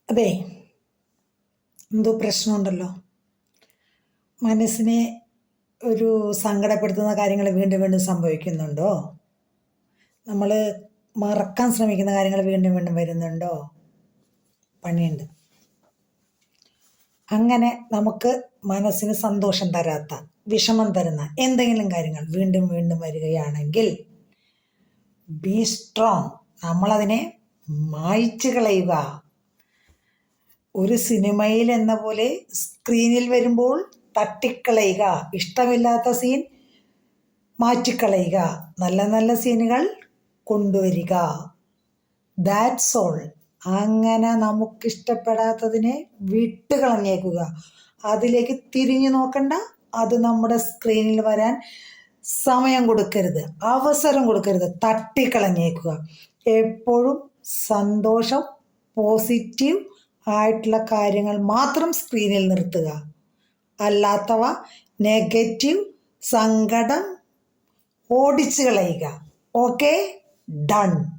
അതെ, എന്തോ പ്രശ്നമുണ്ടല്ലോ. മനസ്സിനെ ഒരു സങ്കടപ്പെടുത്തുന്ന കാര്യങ്ങൾ വീണ്ടും വീണ്ടും സംഭവിക്കുന്നുണ്ടോ? നമ്മൾ മറക്കാൻ ശ്രമിക്കുന്ന കാര്യങ്ങൾ വീണ്ടും വീണ്ടും വരുന്നുണ്ടോ? പണിയുണ്ട്. അങ്ങനെ നമുക്ക് മനസ്സിന് സന്തോഷം തരാത്ത, വിഷമം തരുന്ന എന്തെങ്കിലും കാര്യങ്ങൾ വീണ്ടും വീണ്ടും വരികയാണെങ്കിൽ ബി സ്ട്രോങ്. നമ്മളതിനെ മായ്ച്ചു കളയുക. ഒരു സിനിമയിൽ എന്ന പോലെ സ്ക്രീനിൽ വരുമ്പോൾ തട്ടിക്കളയുക. ഇഷ്ടമില്ലാത്ത സീൻ മാറ്റിക്കളയുക. നല്ല നല്ല സീനുകൾ കൊണ്ടുവരിക. That's all. അങ്ങനെ നമുക്കിഷ്ടപ്പെടാത്തതിനെ വിട്ടുകളഞ്ഞേക്കുക. അതിലേക്ക് തിരിഞ്ഞു നോക്കണ്ട. അത് നമ്മുടെ സ്ക്രീനിൽ വരാൻ സമയം കൊടുക്കരുത്, അവസരം കൊടുക്കരുത്, തട്ടിക്കളഞ്ഞേക്കുക. എപ്പോഴും സന്തോഷം, പോസിറ്റീവ് ആയിട്ടുള്ള കാര്യങ്ങൾ മാത്രം സ്ക്രീനിൽ നിർത്തുക. അല്ലാത്തവ നെഗറ്റീവ്, സങ്കടം ഓടിച്ചു കളയുക. Okay, done.